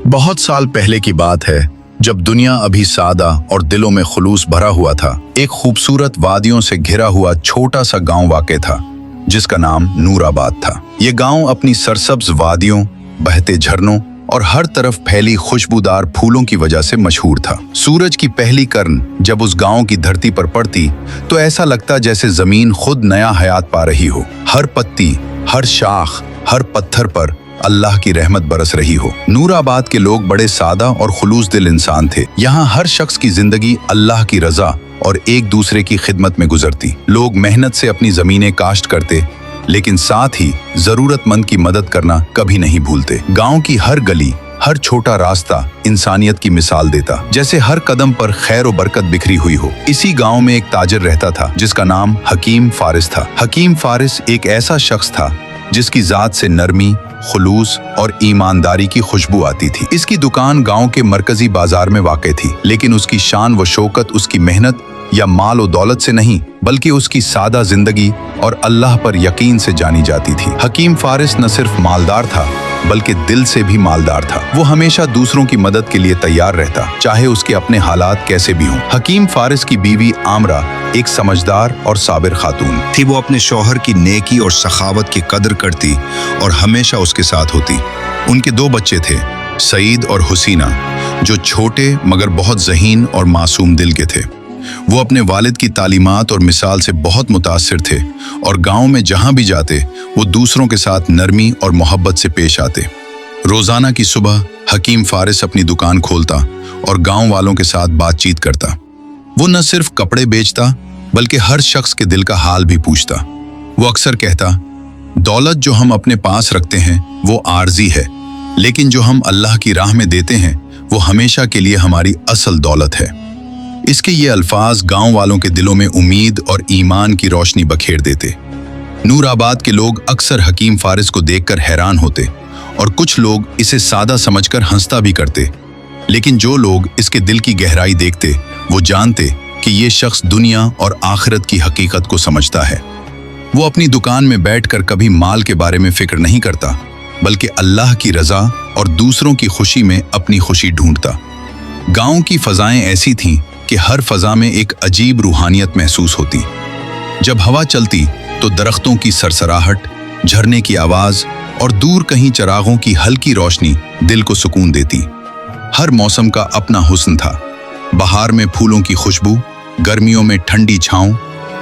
बहुत साल पहले की बात है, जब दुनिया अभी सादा और दिलों में खुलूस भरा हुआ था। एक खूबसूरत वादियों से घिरा हुआ छोटा सा गांव वाक़ था, जिसका नाम नूराबाद था। ये गांव अपनी सरसब्ज वादियों, बहते झरनों और हर तरफ फैली खुशबूदार फूलों की वजह से मशहूर था। सूरज की पहली किरण जब उस गांव की धरती पर पड़ती तो ऐसा लगता जैसे जमीन खुद नया हयात पा रही हो। हर पत्ती, हर शाख, हर पत्थर पर अल्लाह की रहमत बरस रही हो। नूराबाद के लोग बड़े सादा और खुलूस दिल इंसान थे। यहाँ हर शख्स की जिंदगी अल्लाह की रजा और एक दूसरे की खिदमत में गुजरती। लोग मेहनत से अपनी जमीनें काश्त करते, लेकिन साथ ही जरूरतमंद की मदद करना कभी नहीं भूलते। गांव की हर गली, हर छोटा रास्ता इंसानियत की मिसाल देता, जैसे हर कदम पर खैर और बरकत बिखरी हुई हो। इसी गांव में एक ताजिर रहता था, जिसका नाम हकीम फारिस था। हकीम फारिस एक ऐसा शख्स था जिसकी जात से नरमी, खुलूस और ईमानदारी की खुशबू आती थी। इसकी दुकान गांव के मरकजी बाजार में वाक़ थी, लेकिन उसकी शान व शौकत उसकी मेहनत या माल और दौलत से नहीं, बल्कि उसकी सादा जिंदगी और अल्लाह पर यकीन से जानी जाती थी। हकीम फारिस न सिर्फ मालदार था, बल्कि दिल से भी मालदार था। वो हमेशा दूसरों की मदद के लिए तैयार रहता, चाहे उसके अपने हालात कैसे भी हों। हकीम फारिस की बीवी आमरा एक समझदार और साबिर खातून थी। वो अपने शौहर की नेकी और सखावत की कदर करती और हमेशा उसके साथ होती। उनके 2 बच्चे थे, सईद और हुसीना, जो छोटे मगर बहुत ज़हीन और मासूम दिल के थे। वो अपने वालिद की तालीमात और मिसाल से बहुत मुतासिर थे और गांव में जहां भी जाते वो दूसरों के साथ नरमी और मोहब्बत से पेश आते। रोजाना की सुबह हकीम फारिस अपनी दुकान खोलता और गांव वालों के साथ बातचीत करता। वो न सिर्फ कपड़े बेचता, बल्कि हर शख्स के दिल का हाल भी पूछता। वो अक्सर कहता, दौलत जो हम अपने पास रखते हैं वो आर्जी है, लेकिन जो हम अल्लाह की राह में देते हैं वो हमेशा के लिए हमारी असल दौलत है। इसके ये अल्फाज गांव वालों के दिलों में उम्मीद और ईमान की रोशनी बखेर देते। नूराबाद के लोग अक्सर हकीम फारिस को देखकर हैरान होते और कुछ लोग इसे सादा समझकर हंसता भी करते, लेकिन जो लोग इसके दिल की गहराई देखते वो जानते कि ये शख्स दुनिया और आखिरत की हकीकत को समझता है। वो अपनी दुकान में बैठकर कभी माल के बारे में फिक्र नहीं करता, बल्कि अल्लाह की रजा और दूसरों की खुशी में अपनी खुशी ढूंढता। गांव की फजाएं ऐसी थीं कि हर फजा में एक अजीब रूहानियत महसूस होती। जब हवा चलती तो दरख्तों की सरसराहट, झरने की आवाज और दूर कहीं चरागों की हल्की रोशनी दिल को सुकून देती। हर मौसम का अपना हुस्न था। बहार में फूलों की खुशबू, गर्मियों में ठंडी छांव,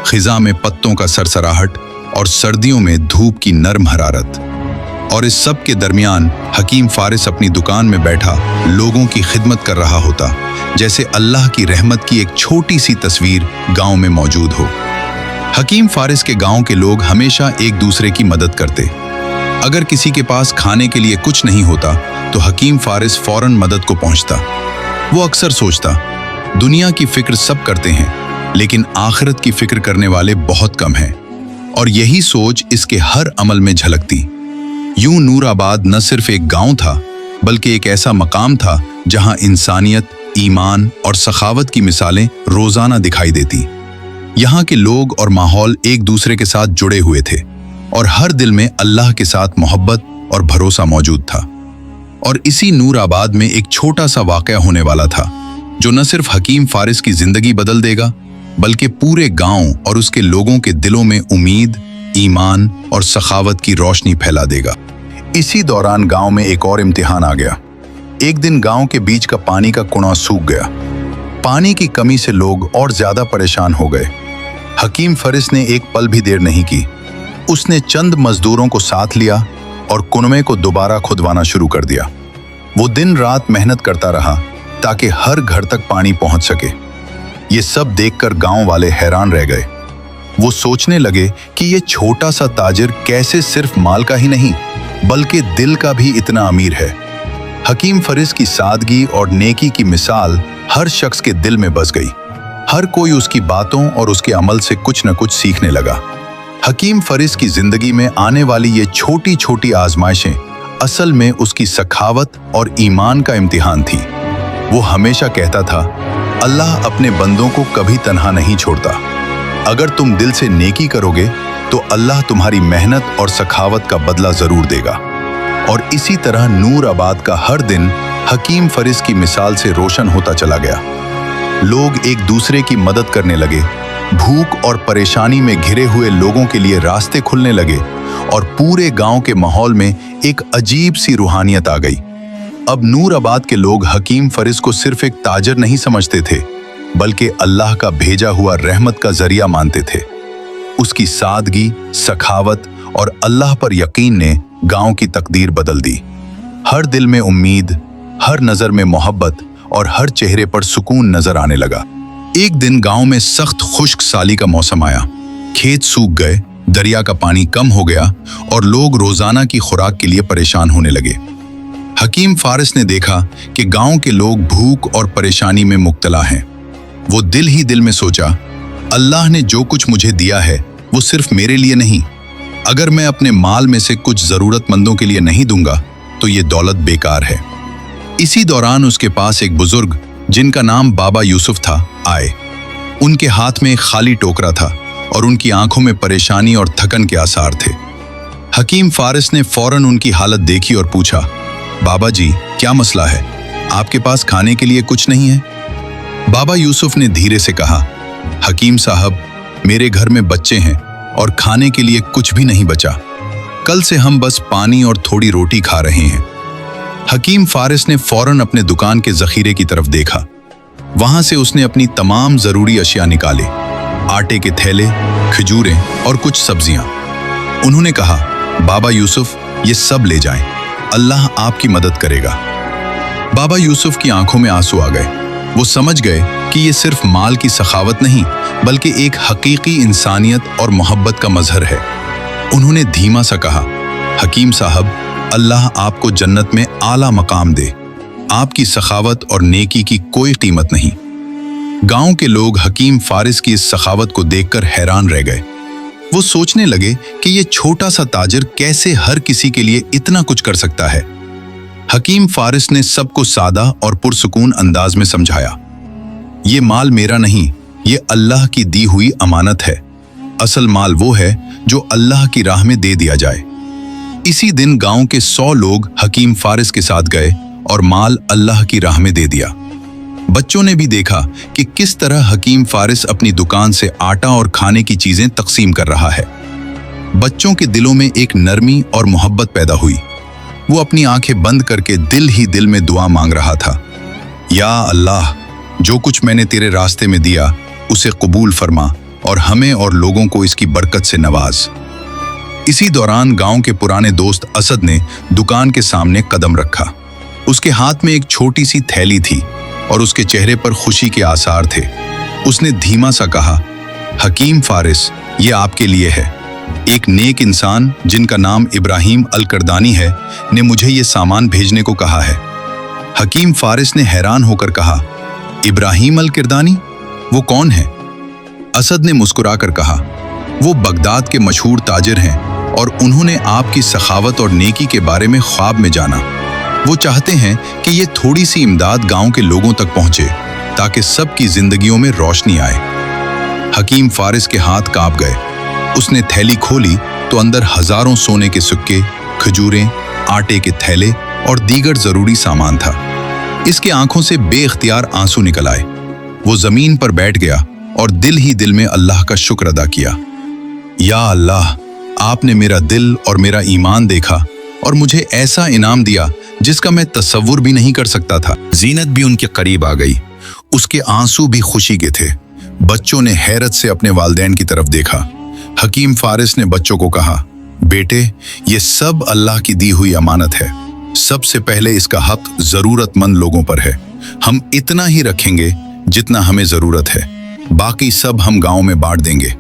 खिजा में पत्तों का सरसराहट और सर्दियों में धूप की नर्म हरारत। और इस सब के दरमियान हकीम फारिस अपनी दुकान में बैठा लोगों की खिदमत कर रहा होता, जैसे अल्लाह की रहमत की एक छोटी सी तस्वीर गांव में मौजूद हो। हकीम फारिस के गांव के लोग हमेशा एक दूसरे की मदद करते। अगर किसी के पास खाने के लिए कुछ नहीं होता तो हकीम फारिस फौरन मदद को पहुंचता। वो अक्सर सोचता, दुनिया की फिक्र सब करते हैं, लेकिन आखिरत की फिक्र करने वाले बहुत कम हैं। और यही सोच इसके हर अमल में झलकती। यूं नूराबाद न सिर्फ एक गांव था, बल्कि एक ऐसा मकाम था जहां इंसानियत, ईमान और सखावत की मिसालें रोजाना दिखाई देती। यहाँ के लोग और माहौल एक दूसरे के साथ जुड़े हुए थे और हर दिल में अल्लाह के साथ मोहब्बत और भरोसा मौजूद था। और इसी नूराबाद में एक छोटा सा वाक़या होने वाला था, जो न सिर्फ हकीम फारिस की जिंदगी बदल देगा, बल्कि पूरे गांव और उसके लोगों के दिलों में उम्मीद, ईमान और सखावत की रोशनी फैला देगा। इसी दौरान गांव में एक और इम्तिहान आ गया। एक दिन गांव के बीच का पानी का कुआं सूख गया। पानी की कमी से लोग और ज्यादा परेशान हो गए। हकीम फारिस ने एक पल भी देर नहीं की। उसने चंद मजदूरों को साथ लिया और कुएं को दोबारा खुदवाना शुरू कर दिया। वो दिन रात मेहनत करता रहा ताकि हर घर तक पानी पहुंच सके। ये सब देखकर गांव वाले हैरान रह गए। वो सोचने लगे कि ये छोटा सा ताजिर कैसे सिर्फ माल का ही नहीं, बल्कि दिल का भी इतना अमीर है। हकीम फारिस की सादगी और नेकी की मिसाल हर शख्स के दिल में बस गई। हर कोई उसकी बातों और उसके अमल से कुछ न कुछ सीखने लगा। हकीम फारिस की जिंदगी में आने वाली ये छोटी छोटी आजमाइशें असल में उसकी सखावत और ईमान का इम्तिहान थी। वो हमेशा कहता था, अल्लाह अपने बंदों को कभी तन्हा नहीं छोड़ता। अगर तुम दिल से नेकी करोगे तो अल्लाह तुम्हारी मेहनत और सखावत का बदला जरूर देगा। और इसी तरह नूराबाद का हर दिन हकीम फारिस की मिसाल से रोशन होता चला गया। लोग एक दूसरे की मदद करने लगे, भूख और परेशानी में घिरे हुए लोगों के लिए रास्ते खुलने लगे और पूरे गांव के माहौल में एक अजीब सी रूहानियत आ गई। अब नूराबाद के लोग हकीम फारिस को सिर्फ एक ताजर नहीं समझते थे, बल्कि अल्लाह का भेजा हुआ रहमत का जरिया मानते थे। उसकी सादगी, सखावत और अल्लाह पर यकीन ने गांव की तकदीर बदल दी। हर दिल में उम्मीद, हर नजर में मोहब्बत और हर चेहरे पर सुकून नजर आने लगा। एक दिन गांव में सख्त खुश्क साली का मौसम आया। खेत सूख गए, दरिया का पानी कम हो गया और लोग रोजाना की खुराक के लिए परेशान होने लगे। हकीम फारिस ने देखा कि गांव के लोग भूख और परेशानी में मुब्तला हैं। वो दिल ही दिल में सोचा, अल्लाह ने जो कुछ मुझे दिया है वो सिर्फ मेरे लिए नहीं। अगर मैं अपने माल में से कुछ जरूरतमंदों के लिए नहीं दूंगा तो ये दौलत बेकार है। इसी दौरान उसके पास एक बुजुर्ग जिनका नाम बाबा यूसुफ था आए। उनके हाथ में एक खाली टोकरा था और उनकी आंखों में परेशानी और थकन के आसार थे। हकीम फारिस ने फौरन उनकी हालत देखी और पूछा, बाबा जी, क्या मसला है? आपके पास खाने के लिए कुछ नहीं है? बाबा यूसुफ ने धीरे से कहा, हकीम साहब, मेरे घर में बच्चे हैं और खाने के लिए कुछ भी नहीं बचा। कल से हम बस पानी और थोड़ी रोटी खा रहे हैं। हकीम फारिस ने फौरन अपने दुकान के जखीरे की तरफ देखा। वहां से उसने अपनी तमाम जरूरी अशिया निकाले, आटे के थैले, खजूरें और कुछ सब्जियां। उन्होंने कहा, बाबा यूसुफ, ये सब ले जाएं, अल्लाह आपकी मदद करेगा। बाबा यूसुफ की आंखों में आंसू आ गए। वो समझ गए कि ये सिर्फ माल की सखावत नहीं, बल्कि एक हकीकी इंसानियत और मोहब्बत का मजहर है। उन्होंने धीमा सा कहा, हकीम साहब, अल्लाह आपको जन्नत में आला मकाम दे। आपकी सखावत और नेकी की कोई कीमत नहीं। गांव के लोग हकीम फारिस की इस सखावत को देखकर हैरान रह गए। वो सोचने लगे कि ये छोटा सा ताजिर कैसे हर किसी के लिए इतना कुछ कर सकता है। हकीम फारिस ने सबको सादा और पुरसुकून अंदाज में समझाया, ये माल मेरा नहीं, ये अल्लाह की दी हुई अमानत है। असल माल वो है जो अल्लाह की राह में दे दिया जाए। इसी दिन गांव के 100 लोग हकीम फारिस के साथ गए और माल अल्लाह की राह में दे दिया। बच्चों ने भी देखा कि किस तरह हकीम फारिस अपनी दुकान से आटा और खाने की चीजें तकसीम कर रहा है। बच्चों के दिलों में एक नरमी और मोहब्बत पैदा हुई। वो अपनी आंखें बंद करके दिल ही दिल में दुआ मांग रहा था, या अल्लाह, जो कुछ मैंने तेरे रास्ते में दिया उसे कबूल फरमा और हमें और लोगों को इसकी बरकत से नवाज। इसी दौरान गांव के पुराने दोस्त असद ने दुकान के सामने कदम रखा। उसके हाथ में एक छोटी सी थैली थी और उसके चेहरे पर खुशी के आसार थे। उसने धीमा सा कहा, हकीम फारिस, ये आपके लिए है। एक नेक इंसान जिनका नाम इब्राहिम अल करदानी है ने मुझे ये सामान भेजने को कहा है। हकीम फारिस ने हैरान होकर कहा, इब्राहिम अल करदानी, वो कौन है? असद ने मुस्कुराकर कहा, वो बगदाद के मशहूर ताजिर हैं और उन्होंने आपकी सखावत और नेकी के बारे में ख्वाब में जाना। वो चाहते हैं कि ये थोड़ी सी इमदाद गांव के लोगों तक पहुंचे ताकि सबकी जिंदगियों में रोशनी आए। हकीम फारिस के हाथ कांप गए। उसने थैली खोली तो अंदर हजारों सोने के सिक्के, खजूरें, आटे के थैले और दीगर जरूरी सामान था। इसके आंखों से बेइख्तियार आंसू निकल आए। वो जमीन पर बैठ गया और दिल ही दिल में अल्लाह का शुक्र अदा किया। या अल्लाह, आपने मेरा दिल और मेरा ईमान देखा और मुझे ऐसा इनाम दिया जिसका मैं तसव्वुर भी नहीं कर सकता था। जीनत भी उनके करीब आ गई। उसके आंसू भी खुशी के थे। बच्चों ने हैरत से अपने वालिदैन की तरफ देखा। हकीम फारिस ने बच्चों को कहा, बेटे, ये सब अल्लाह की दी हुई अमानत है। सबसे पहले इसका हक जरूरतमंद लोगों पर है। हम इतना ही रखेंगे जितना हमें जरूरत है, बाकी सब हम गांव में बांट देंगे।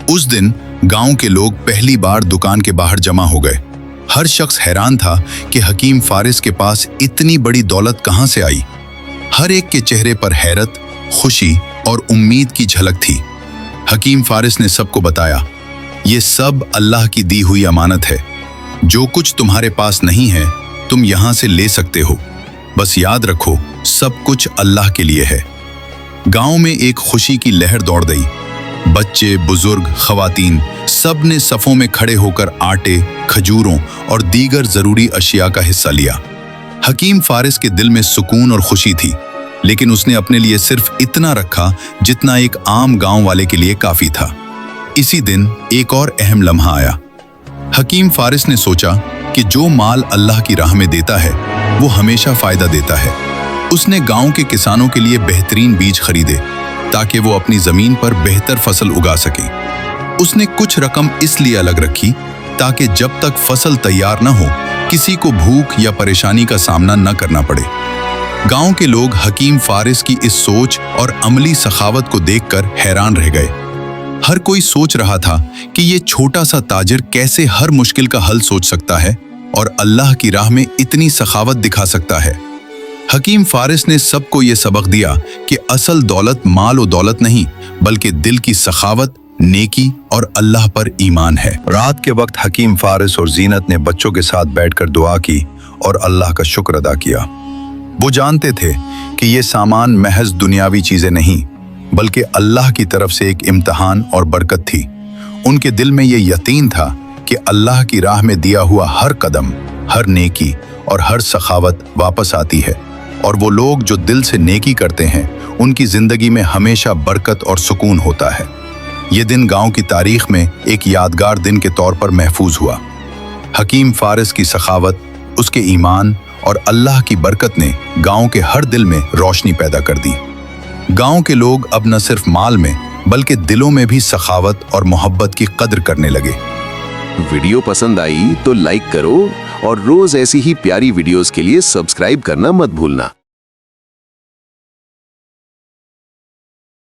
उस दिन गांव के लोग पहली बार दुकान के बाहर जमा हो गए। हर शख्स हैरान था कि हकीम फारिस के पास इतनी बड़ी दौलत कहां से आई। हर एक के चेहरे पर हैरत, खुशी और उम्मीद की झलक थी। हकीम फारिस ने सबको बताया, ये सब अल्लाह की दी हुई अमानत है। जो कुछ तुम्हारे पास नहीं है तुम यहां से ले सकते हो, बस याद रखो सब कुछ अल्लाह के लिए है। गांव में एक खुशी की लहर दौड़ गई। बच्चे, बुजुर्ग, खवातीन सब ने सफों में खड़े होकर आटे, खजूरों और दीगर जरूरी अशिया का हिस्सा लिया। हकीम फारिस के दिल में सुकून और खुशी थी, लेकिन उसने अपने लिए सिर्फ इतना रखा जितना एक आम गांव वाले के लिए काफी था। इसी दिन एक और अहम लम्हा आया। हकीम फारिस ने सोचा कि जो माल अल्लाह की राह में देता है वो हमेशा फायदा देता है। उसने गांव के किसानों के लिए बेहतरीन बीज खरीदे ताकि वो अपनी जमीन पर बेहतर फसल उगा सके। उसने कुछ रकम इसलिए अलग रखी ताकि जब तक फसल तैयार न हो किसी को भूख या परेशानी का सामना न करना पड़े। गांव के लोग हकीम फारिस की इस सोच और अमली सखावत को देखकर हैरान रह गए। हर कोई सोच रहा था कि ये छोटा सा ताजिर कैसे हर मुश्किल का हल सोच सकता है और अल्लाह की राह में इतनी सखावत दिखा सकता है। हकीम फारिस ने सबको ये सबक दिया कि असल दौलत माल और दौलत नहीं, बल्कि दिल की सखावत, नेकी और अल्लाह पर ईमान है। रात के वक्त हकीम फारिस और जीनत ने बच्चों के साथ बैठकर दुआ की और अल्लाह का शुक्र अदा किया। वो जानते थे कि ये सामान महज दुनियावी चीजें नहीं, बल्कि अल्लाह की तरफ से एक इम्तिहान और बरकत थी। उनके दिल में ये यकीन था कि अल्लाह की राह में दिया हुआ हर कदम, हर नेकी और हर सखावत वापस आती है, और वो लोग जो दिल से नेकी करते हैं उनकी जिंदगी में हमेशा बरकत और सुकून होता है। ये दिन गांव की तारीख में एक यादगार दिन के तौर पर महफूज हुआ। हकीम फारिस की सखावत, उसके ईमान और अल्लाह की बरकत ने गांव के हर दिल में रोशनी पैदा कर दी। गांव के लोग अब न सिर्फ माल में बल्कि दिलों में भी सखावत और मोहब्बत की कद्र करने लगे। वीडियो पसंद आई तो लाइक करो और रोज ऐसी ही प्यारी वीडियोस के लिए सब्सक्राइब करना मत भूलना।